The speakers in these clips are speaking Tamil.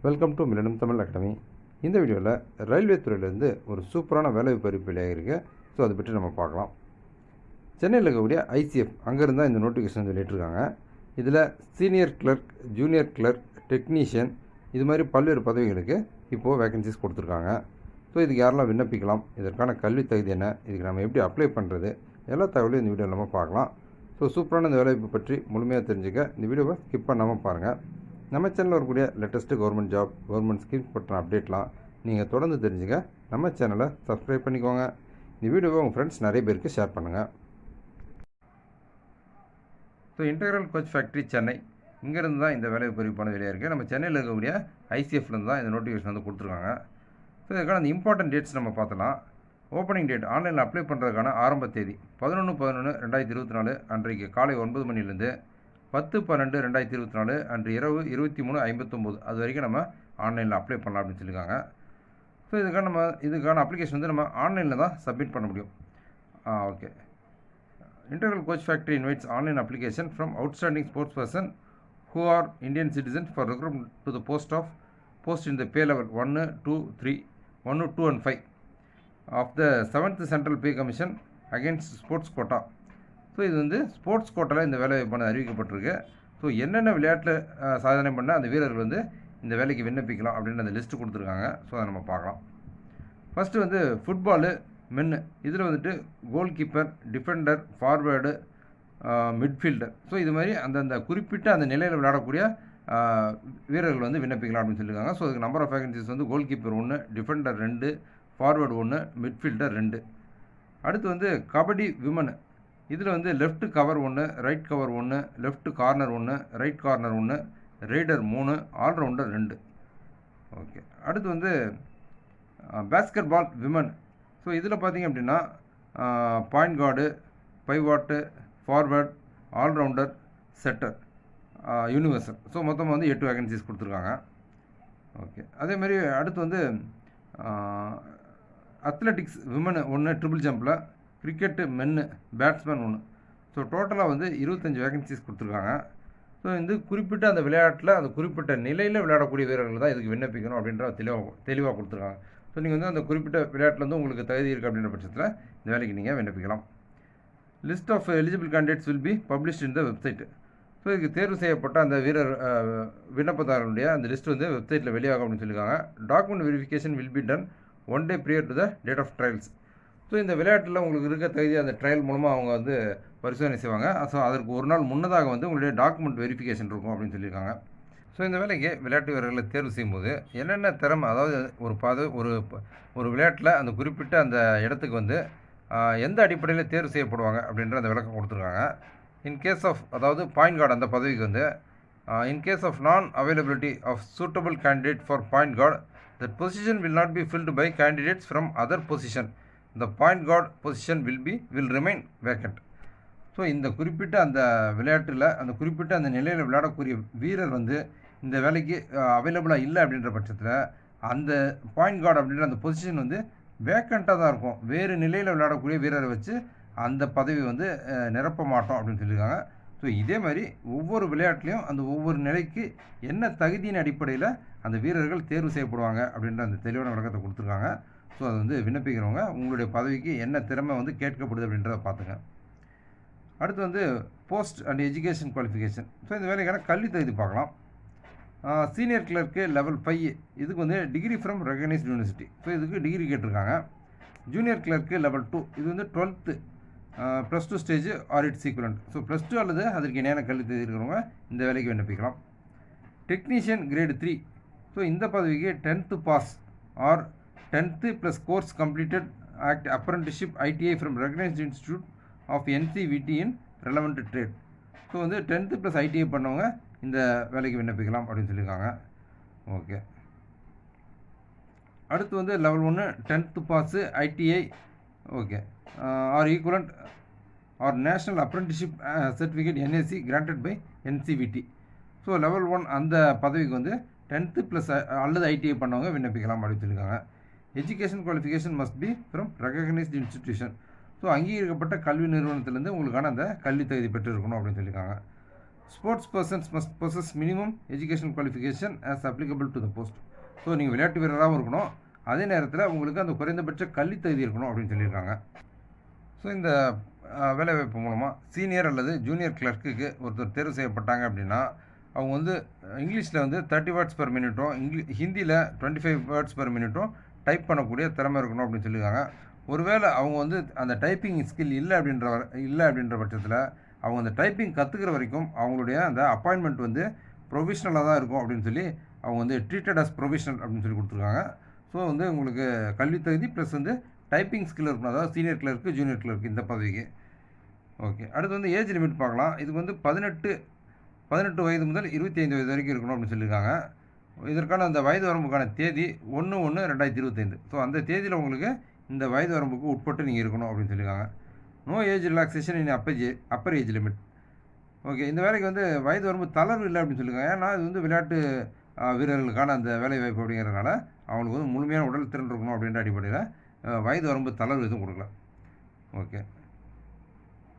Welcome to Milanam Tamil academy. இந்த வீடியோவில் ரயில்வே துறையிலேருந்து ஒரு சூப்பரான வேலைவாய்ப்பு அறிவிப்பு வெளியாகிருக்கு. ஸோ அதை பற்றி நம்ம பார்க்கலாம். சென்னையில் இருக்கக்கூடிய ஐசிஎஃப் அங்கேருந்து தான் இந்த நோட்டிஃபிகேஷன் வெளியிட்டிருக்காங்க. இதில் senior clerk, junior clerk, technician இது மாதிரி பல்வேறு பதவிகளுக்கு இப்போது வேகன்சிஸ் கொடுத்துருக்காங்க. ஸோ இதுக்கு யாரெல்லாம் விண்ணப்பிக்கலாம், இதற்கான கல்வி தகுதி என்ன, இதுக்கு நம்ம எப்படி அப்ளை பண்ணுறது, எல்லா தகவலையும் இந்த வீடியோவில் நம்ம பார்க்கலாம். ஸோ சூப்பரான இந்த வேலைவாய்ப்பு பற்றி முழுமையாக தெரிஞ்சுக்க இந்த வீடியோவை ஸ்கிப் பண்ணாமல் பாருங்கள். நம்ம சேனலில் வரக்கூடிய latest government job, government schemes பற்றின அப்டேட்லாம் நீங்கள் தொடர்ந்து தெரிஞ்சுக்க நம்ம சேனலை சப்ஸ்கிரைப் பண்ணிக்கோங்க. இந்த வீடியோவை உங்கள் ஃப்ரெண்ட்ஸ் நிறைய பேருக்கு ஷேர் பண்ணுங்கள். So integral coach factory Chennai இங்கேருந்து தான் இந்த வேலைவாய்ப்பு அறிவிப்பான வெளியாக இருக்குது. நம்ம சென்னையில் இருக்கக்கூடிய ஐசிஎஃப்லேருந்து தான் இந்த நோட்டிஃபிகேஷன் வந்து கொடுத்துருக்காங்க. ஸோ இதுக்கான அந்த இம்பார்ட்டன்ட் டேட்ஸ் நம்ம பார்த்தலாம். ஓப்பனிங் டேட் ஆன்லைனில் அப்ளை பண்ணுறதுக்கான ஆரம்ப தேதி 11/11/2024 அன்றைக்கு காலை 9 மணிலேருந்து 10/12/2024 அன்று இரவு 23:59 அது வரைக்கும் நம்ம ஆன்லைனில் அப்ளை பண்ணலாம் அப்படின்னு சொல்லியிருக்காங்க. ஸோ இதுக்கான அப்ளிகேஷன் வந்து நம்ம ஆன்லைனில் தான் சப்மிட் பண்ண முடியும். Okay. Integral coach factory invites online application from outstanding sports person who are Indian citizens for recruitment to the post in the pay level 1, 2, 3, 1, 2 and 5 of the 7th Central Pay Commission against sports quota. So இது வந்து ஸ்போர்ட்ஸ் கோட்டாவில் இந்த வேலை வாய்ப்பானது அறிவிக்கப்பட்டிருக்கு. ஸோ என்னென்ன விளையாட்டில் சாதனை பண்ண அந்த வீரர்கள் வந்து இந்த வேலைக்கு விண்ணப்பிக்கலாம் அப்படின்னு அந்த லிஸ்ட்டு கொடுத்துருக்காங்க. ஸோ அதை நம்ம பார்க்கலாம். ஃபஸ்ட்டு வந்து ஃபுட்பாலு மென்னு, இதில் வந்துட்டு goal keeper, Defender, forward, midfielder, so இது மாதிரி அந்தந்த குறிப்பிட்ட அந்த நிலையில் விளையாடக்கூடிய வீரர்கள் வந்து விண்ணப்பிக்கலாம் அப்படின்னு சொல்லியிருக்காங்க. ஸோ அதுக்கு நம்பர் ஆஃப் வேகன்சிஸ் வந்து goal keeper 1, defender 2, forward 1, midfielder 2. அடுத்து வந்து கபடி விமன், இதில் வந்து left cover 1, right cover 1, left corner 1, right corner 1, raider 3, allrounder 2. Okay. அடுத்து வந்து பேஸ்கெட் பால் விமன், ஸோ இதில் பார்த்திங்க அப்படின்னா point guard, pivot, forward, allrounder, setter, universal. So மொத்தமாக வந்து 8 வேகன்சிஸ் கொடுத்துருக்காங்க. ஓகே. அதேமாதிரி அடுத்து வந்து அத்லெட்டிக்ஸ் விமன் 1 ட்ரிபிள் ஜம்பில், கிரிக்கெட்டு மென்னு பேட்ஸ்மேன் 1. ஸோ டோட்டலாக வந்து 25 வேகன்சிஸ் கொடுத்துருக்காங்க. ஸோ இந்த குறிப்பிட்ட அந்த விளையாட்டில் அந்த குறிப்பிட்ட நிலையில் விளையாடக்கூடிய வீரர்கள் தான் இதுக்கு விண்ணப்பிக்கணும் அப்படின்ற தெளிவாக கொடுத்துருக்காங்க. ஸோ நீங்கள் வந்து அந்த குறிப்பிட்ட விளையாட்டில் வந்து உங்களுக்கு தகுதி இருக்குது அப்படின்ற பட்சத்தில் இந்த வேலைக்கு நீங்கள் விண்ணப்பிக்கலாம். List of eligible candidates will be published in the website. So இதுக்கு தேர்வு செய்யப்பட்ட அந்த விண்ணப்பதாரனுடைய அந்த லிஸ்ட் வந்து வெப்சைட்டில் வெளியாகும் அப்படின்னு சொல்லியிருக்காங்க. Document verification will be done 1 day prior to the date of trials. So இந்த விளையாட்டில் உங்களுக்கு இருக்க தகுதி அந்த ட்ரையல் மூலமாக அவங்க வந்து பரிசோதனை செய்வாங்க. ஸோ அதற்கு ஒரு நாள் முன்னதாக வந்து உங்களுடைய டாக்குமெண்ட் வெரிஃபிகேஷன் இருக்கும் அப்படின்னு சொல்லியிருக்காங்க. ஸோ இந்த வேலைக்கு விளையாட்டு வீரர்களை தேர்வு செய்யும்போது என்னென்ன திறமை, அதாவது ஒரு விளையாட்டில் அந்த குறிப்பிட்ட அந்த இடத்துக்கு வந்து எந்த அடிப்படையில் தேர்வு செய்யப்படுவாங்க அப்படின்ற அந்த விளக்கம் கொடுத்துருக்காங்க. இன்கேஸ் ஆஃப், அதாவது பாயிண்ட் கார்டு அந்த பதவிக்கு வந்து in case of non availability of suitable candidate for point guard, that position will not be filled by candidates from other position. The point guard position will remain vacant. So இந்த குறிப்பிட்ட அந்த விளையாட்டில் அந்த குறிப்பிட்ட அந்த நிலையில் விளையாடக்கூடிய வீரர் வந்து இந்த வேலைக்கு அவைலபிளாக இல்லை அப்படின்ற பட்சத்தில் அந்த பாயிண்ட் கார்டு அப்படின்ற அந்த பொசிஷன் வந்து வேக்கண்ட்டாக தான் இருக்கும். வேறு நிலையில் விளையாடக்கூடிய வீரரை வச்சு அந்த பதவி வந்து நிரப்ப மாட்டோம் அப்படின்னு சொல்லியிருக்காங்க. ஸோ இதே மாதிரி ஒவ்வொரு விளையாட்டுலேயும் அந்த ஒவ்வொரு நிலைக்கு என்ன தகுதியின் அடிப்படையில் அந்த வீரர்கள் தேர்வு செய்யப்படுவாங்க அப்படின்ற அந்த தெளிவான விளக்கத்தை கொடுத்துருக்காங்க. ஸோ அது வந்து விண்ணப்பிக்கிறவங்க உங்களுடைய பதவிக்கு என்ன திறமை வந்து கேட்கப்படுது அப்படின்றத பார்த்துங்க. அடுத்து வந்து post and education qualification. So இந்த வேலைக்கான கல்வி தகுதி பார்க்கலாம். சீனியர் கிளர்க்கு லெவல் 5, இதுக்கு வந்து degree from recognised university. So இதுக்கு டிகிரி கேட்டிருக்காங்க. ஜூனியர் கிளர்க்கு லெவல் 2, இது வந்து 12th +2 stage or its equivalent. So +2 அல்லது அதற்கு இணையான கல்வி தகுதி இருக்கிறவங்க இந்த வேலைக்கு விண்ணப்பிக்கலாம். டெக்னீஷியன் கிரேடு 3, ஸோ இந்த பதவிக்கு 10th pass or 10th + course completed act apprenticeship ITI from recognised institute of NCVT in relevant trade. So வந்து 10th + ITI பண்ணவங்க இந்த வேலைக்கு விண்ணப்பிக்கலாம் அப்படின்னு சொல்லியிருக்காங்க. ஓகே. அடுத்து வந்து level 1 10th pass ITI okay or equivalent or national apprenticeship certificate NAC granted by NCVT. So level 1 அந்த பதவிக்கு வந்து 10th + அல்லது ITI பண்ணவங்க விண்ணப்பிக்கலாம் அப்படின்னு சொல்லியிருக்காங்க. Education qualification must be from recognised institution. So அங்கீகரிக்கப்பட்ட கல்வி நிறுவனத்திலேருந்து உங்களுக்கான அந்த கல்வி தகுதி பெற்று இருக்கணும் அப்படின்னு சொல்லியிருக்காங்க. Sports persons must possess minimum education qualification as applicable to the post. So நீங்கள் விளையாட்டு வீரராகவும் இருக்கணும், அதே நேரத்தில் உங்களுக்கு அந்த குறைந்தபட்ச கல்வி தகுதி இருக்கணும் அப்படின்னு சொல்லியிருக்காங்க. ஸோ இந்த வேலைவாய்ப்பு மூலமாக சீனியர் அல்லது ஜூனியர் கிளர்க்குக்கு ஒருத்தர் தேர்வு செய்யப்பட்டாங்க அப்படின்னா அவங்க வந்து இங்கிலீஷில் வந்து 30 வேர்ட்ஸ் per மினிட்டும் ஹிந்தியில் 25 வேர்ட்ஸ் per மினிட்டும் டைப் பண்ணக்கூடிய திறமை இருக்கணும் அப்படின்னு சொல்லியிருக்காங்க. ஒருவேளை அவங்க வந்து அந்த டைப்பிங் ஸ்கில் இல்லை அப்படின்ற பட்சத்தில் அவங்க அந்த டைப்பிங் கற்றுக்கிற வரைக்கும் அவங்களுடைய அந்த அப்பாயின்மெண்ட் வந்து ப்ரொவிஷ்னலாக தான் இருக்கும் அப்படின்னு சொல்லி அவங்க வந்து ட்ரீட்டட் அஸ் ப்ரொவிஷ்னல் அப்படின்னு சொல்லி கொடுத்துருக்காங்க. ஸோ வந்து உங்களுக்கு கல்வி தகுதி ப்ளஸ் வந்து டைப்பிங் ஸ்கில் இருக்கணும், அதாவது சீனியர் கிளர்க்கு ஜூனியர் கிளர்க்கு இந்த பதவிக்கு. ஓகே, அடுத்து வந்து ஏஜ் லிமிட் பார்க்கலாம். இதுக்கு வந்து 18 வயது முதல் 25 வயது வரைக்கும் இருக்கணும் அப்படின்னு சொல்லியிருக்காங்க. இதற்கான அந்த வயது வரம்புக்கான தேதி 1/1/2025. ஸோ அந்த தேதியில் உங்களுக்கு இந்த வயது வரம்புக்கு உட்பட்டு நீங்கள் இருக்கணும் அப்படின்னு சொல்லியிருக்காங்க. No age relaxation in upper age limit. Okay, இந்த வேலைக்கு வந்து வயது வரம்பு தளர்வு இல்லை அப்படின்னு சொல்லியிருக்காங்க. ஏன்னா இது வந்து விளையாட்டு வீரர்களுக்கான அந்த வேலை வாய்ப்பு அப்படிங்கிறதுனால அவங்களுக்கு வந்து முழுமையான உடல் திறன் இருக்கணும் அப்படின்ற அடிப்படையில் வயது வரம்பு தளர்வு எதுவும் கொடுக்கல. ஓகே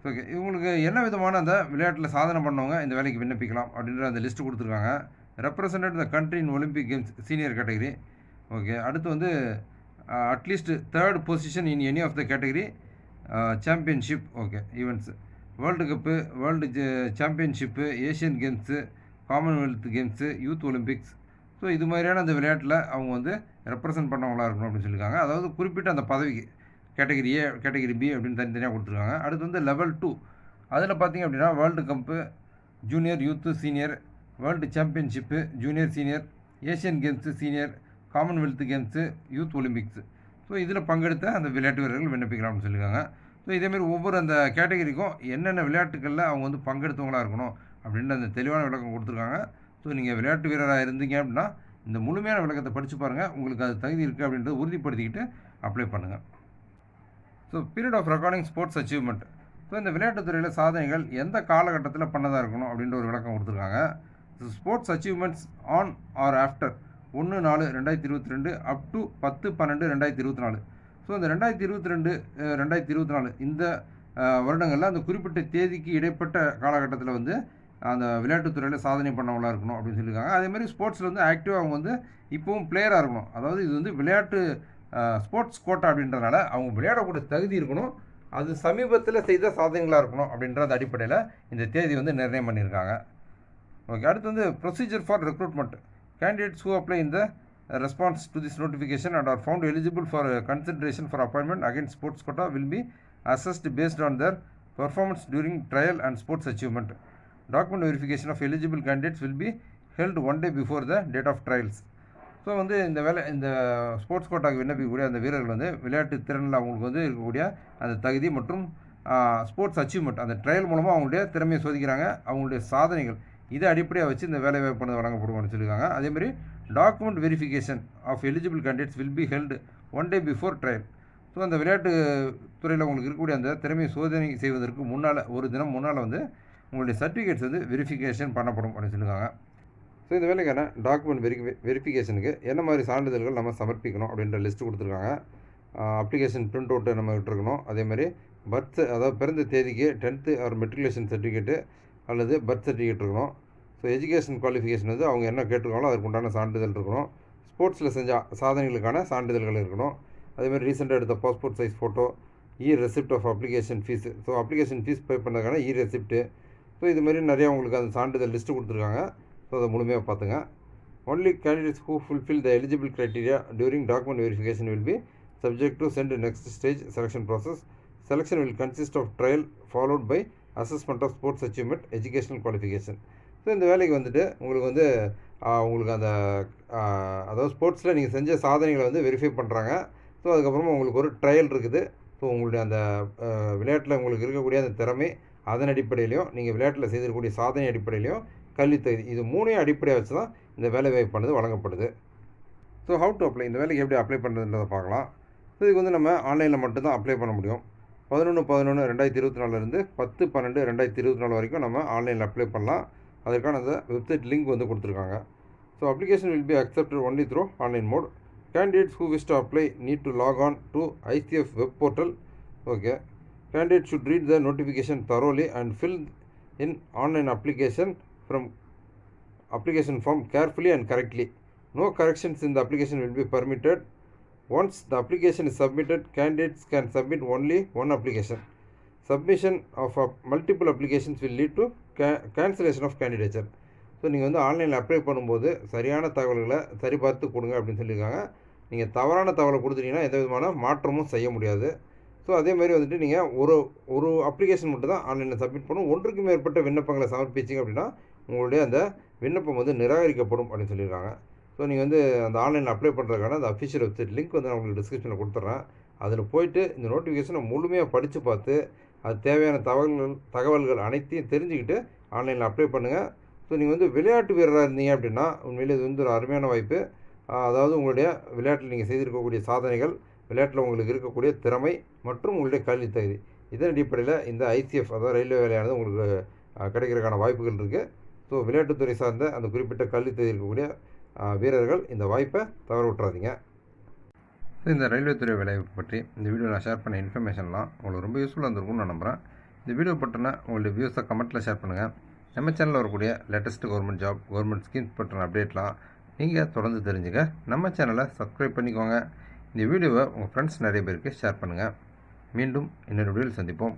ஓகே, இவங்களுக்கு என்ன விதமான அந்த விளையாட்டில் சாதனை பண்ணவங்க இந்த வேலைக்கு விண்ணப்பிக்கலாம் அப்படின்ற அந்த லிஸ்ட்டு கொடுத்துருக்காங்க. Represented the country in Olympic games senior category. Okay, அடுத்து வந்து at least 3rd position in any of the category championship. Okay, events World Cup, World Championship, Asian Games, Commonwealth Games, Youth Olympics. So இது மாதிரியான அந்த விளையாட்டில் அவங்க வந்து ரெப்ரசன்ட் பண்ணவங்களாக இருக்கணும் அப்படின்னு சொல்லியிருக்காங்க. அதாவது குறிப்பிட்ட அந்த பதவிக்கு கேட்டகரி ஏ, கேட்டகரி பி அப்படின்னு தனித்தனியாக கொடுத்துருக்காங்க. அடுத்து வந்து லெவல் 2, அதில் பார்த்திங்க அப்படின்னா World Cup, junior, youth, senior, World Championship, junior, senior, Asian Games, senior, Commonwealth Games, Youth Olympics. So இதில் பங்கெடுத்த அந்த விளையாட்டு வீரர்கள் விண்ணப்பிக்கலாம்னு சொல்லியிருக்காங்க. ஸோ இதேமாரி ஒவ்வொரு அந்த கேட்டகரிக்கும் என்னென்ன விளையாட்டுகளில் அவங்க வந்து பங்கெடுத்தவங்களாக இருக்கணும் அப்படின்ற அந்த தெளிவான விளக்கம் கொடுத்துருக்காங்க. ஸோ நீங்கள் விளையாட்டு வீரராக இருந்தீங்க அப்படின்னா இந்த முழுமையான விளக்கத்தை படித்து பாருங்கள், உங்களுக்கு அது தகுதி இருக்குது அப்படின்றத உறுதிப்படுத்திக்கிட்டு அப்ளை பண்ணுங்கள். So period of recording sports achievement. So இந்த விளையாட்டுத்துறையில் சாதனைகள் எந்த காலகட்டத்தில் பண்ணதாக இருக்கணும் அப்படின்ற ஒரு விளக்கம் கொடுத்துருக்காங்க. Sports achievements on or after 1/4/2022 up to 10/12/2024. So இந்த 2022-2024 இந்த வருடங்களில் அந்த குறிப்பிட்ட தேதிக்கு இடைப்பட்ட காலகட்டத்தில் வந்து அந்த விளையாட்டுத்துறையில் சாதனை பண்ணவங்களாக இருக்கணும் அப்படின்னு சொல்லியிருக்காங்க. அதேமாதிரி ஸ்போர்ட்ஸில் வந்து ஆக்டிவாக அவங்க வந்து இப்போவும் பிளேயராக இருக்கணும். அதாவது இது வந்து விளையாட்டு ஸ்போர்ட்ஸ் கோட்டா அப்படின்றதுனால அவங்க விளையாடக்கூடிய தகுதி இருக்கணும், அது சமீபத்தில் செய்த சாதனைகளாக இருக்கணும் அப்படின்ற அந்த அடிப்படையில் இந்த தேதி வந்து நிர்ணயம் பண்ணியிருக்காங்க. ஓகே, அடுத்து வந்து procedure for recruitment. Candidates who apply in the response to this notification and are found eligible for consideration for appointment against sports quota will be assessed based on their performance during trial and sports achievement. Document verification of eligible candidates will be held one day before the date of trials. So வந்து இந்த ஸ்போர்ட்ஸ் கோட்டாக்கு விண்ணப்பிக்கக்கூடிய அந்த வீரர்கள் வந்து விளையாட்டு திறனில் அவங்களுக்கு வந்து இருக்கக்கூடிய அந்த தகுதி மற்றும் ஸ்போர்ட்ஸ் அச்சீவ்மெண்ட் அந்த ட்ரையல் மூலமாக அவங்களுடைய திறமையை சோதிக்கிறாங்க, அவங்களுடைய சாதனைகள் இதை அடிப்படையாக வச்சு இந்த வேலை வாய்ப்பு வழங்கப்படுவான்னு சொல்லியிருக்காங்க. அதேமாதிரி document verification of eligible candidates will be held one day before trial. So அந்த விளையாட்டு துறையில் உங்களுக்கு இருக்கக்கூடிய அந்த திறமையை சோதனை செய்வதற்கு முன்னால் ஒரு தினம் முன்னால் வந்து உங்களுடைய சர்டிஃபிகேட்ஸ் வந்து வெரிஃபிகேஷன் பண்ணப்படும் அப்படின்னு சொல்லியிருக்காங்க. ஸோ இந்த வேலைக்கான டாக்குமெண்ட் வெரிஃபிகேஷனுக்கு என்ன மாதிரி சான்றிதழ்கள் நம்ம சமர்ப்பிக்கணும் அப்படின்ற லிஸ்ட்டு கொடுத்துருக்காங்க. அப்ளிகேஷன் பிரிண்ட் அவுட்டு நம்ம விட்டுருக்கணும். அதேமாதிரி அதாவது பிறந்த தேதிக்கு 10th ஆர் மெட்ரிகுலேஷன் சர்டிஃபிகேட்டு அல்லது பர்த் சர்டிஃபிகேட் இருக்கணும். ஸோ எஜுகேஷன் குவாலிஃபிகேஷன் வந்து அவங்க என்ன கேட்டிருக்காங்களோ அதுக்கு உண்டான சான்றிதழ் இருக்கணும். ஸ்போர்ட்ஸில் செஞ்ச சாதனைகளுக்கான சான்றிதழ்கள் இருக்கணும். அதேமாதிரி ரீசெண்டாக எடுத்த passport size photo, receipt of application fees. So application fees pay பண்ணதுக்கான ரெசிப்ட்டு. ஸோ இதுமாதிரி நிறையா உங்களுக்கு அந்த சான்றிதழ் லிஸ்ட்டு கொடுத்துருக்காங்க. ஸோ அதை முழுமையாக பார்த்துங்க. Only candidates who fulfil the eligible criteria during document verification will be subject to sent next stage selection process. Selection will consist of trial followed by assessment of sports achievement educational qualification. So இந்த வேலைக்கு வந்துட்டு உங்களுக்கு வந்து உங்களுக்கு அந்த அதாவது ஸ்போர்ட்ஸில் நீங்கள் செஞ்ச சாதனைகளை வந்து வெரிஃபை பண்ணுறாங்க. ஸோ அதுக்கப்புறமா உங்களுக்கு ஒரு ட்ரையல் இருக்குது. ஸோ உங்களுடைய அந்த விளையாட்டில் உங்களுக்கு இருக்கக்கூடிய அந்த திறமை அதன் அடிப்படையிலையும் நீங்கள் விளையாட்டில் செய்திருக்கக்கூடிய சாதனை அடிப்படையிலையும் கல்வி தகுதி இது மூணையும் அடிப்படையாக வச்சு தான் இந்த வேலை வாய்ப்பானது வழங்கப்படுது. ஸோ ஹவு டு அப்ளை, இந்த வேலைக்கு எப்படி அப்ளை பண்ணுறதுன்றதை பார்க்கலாம். ஸோ இதுக்கு வந்து நம்ம ஆன்லைனில் மட்டும்தான் அப்ளை பண்ண முடியும். 11/11/2024 10/12/2024 வரைக்கும் நம்ம ஆன்லைனில் அப்ளை பண்ணலாம். அதற்கான அந்த வெப்சைட் லிங்க் வந்து கொடுத்துருக்காங்க. So application will be accepted only through online mode. Candidates who wish to apply need to log on to ICF web portal. Okay. Candidates should read the notification thoroughly and fill in online application form carefully and correctly. No corrections in the application will be permitted. Once the application is submitted, candidates can submit only one application. Submission of multiple applications will lead to cancellation of candidature. So நீங்கள் வந்து ஆன்லைனில் அப்ளை பண்ணும்போது சரியான தகவல்களை சரிபார்த்து கொடுங்க அப்படின்னு சொல்லியிருக்காங்க. நீங்கள் தவறான தகவலை கொடுத்துட்டீங்கன்னா எந்த விதமான மாற்றமும் செய்ய முடியாது. ஸோ அதேமாதிரி வந்துட்டு நீங்கள் ஒரு அப்ளிகேஷன் மட்டும் தான் ஆன்லைனில் சப்மிட் பண்ணணும். ஒன்றுக்கு மேற்பட்ட விண்ணப்பங்களை சமர்ப்பிச்சிங்க அப்படின்னா உங்களுடைய அந்த விண்ணப்பம் வந்து நிராகரிக்கப்படும் அப்படின்னு சொல்லியிருக்காங்க. ஸோ நீங்கள் வந்து அந்த ஆன்லைனில் அப்ளை பண்ணுறதுக்கான அந்த அஃபிஷியல் வெப்சைட் லிங்க் வந்து நான் உங்களுக்கு டிஸ்கிரிப்ஷனில் கொடுத்துட்றேன். அதில் போய்ட்டு இந்த நோட்டிஃபிகேஷனை முழுமையாக படித்து பார்த்து அது தேவையான தகவல்கள் அனைத்தையும் தெரிஞ்சுக்கிட்டு ஆன்லைனில் அப்ளை பண்ணுங்கள். ஸோ நீங்கள் வந்து விளையாட்டு வீரராக இருந்தீங்க அப்படின்னா உண்மையிலே இது வந்து ஒரு அருமையான வாய்ப்பு. அதாவது உங்களுடைய விளையாட்டில் நீங்கள் செய்திருக்கக்கூடிய சாதனைகள், விளையாட்டில் உங்களுக்கு இருக்கக்கூடிய திறமை மற்றும் உங்களுடைய கல்வி தகுதி, இதன் அடிப்படையில் இந்த ஐசிஎஃப் அதாவது ரயில்வே வேலையானது உங்களுக்கு கிடைக்கிறதுக்கான வாய்ப்புகள் இருக்குது. ஸோ விளையாட்டுத்துறை சார்ந்த அந்த குறிப்பிட்ட கல்வி தகுதி இருக்கக்கூடிய வீரர்கள் இந்த வாய்ப்பை தவற விட்டுறாதீங்க. ஸோ இந்த ரயில்வே துறை வேலையை பற்றி இந்த வீடியோ நான் ஷேர் பண்ண இன்ஃபர்மேஷன்லாம் உங்களுக்கு ரொம்ப யூஸ்ஃபுல்லாக இருந்திருக்கும்னு நான் நம்புகிறேன். இந்த வீடியோ பற்றின உங்களுடைய வியூஸை கமெண்ட்டில் ஷேர் பண்ணுங்கள். நம்ம சேனலில் வரக்கூடிய latest government job, government schemes பற்றின அப்டேட்லாம் நீங்கள் தொடர்ந்து தெரிஞ்சுக்க நம்ம சேனலை சப்ஸ்கிரைப் பண்ணிக்கோங்க. இந்த வீடியோவை உங்கள் ஃப்ரெண்ட்ஸ் நிறைய பேருக்கு ஷேர் பண்ணுங்கள். மீண்டும் இன்னொரு வீடியோவில் சந்திப்போம்.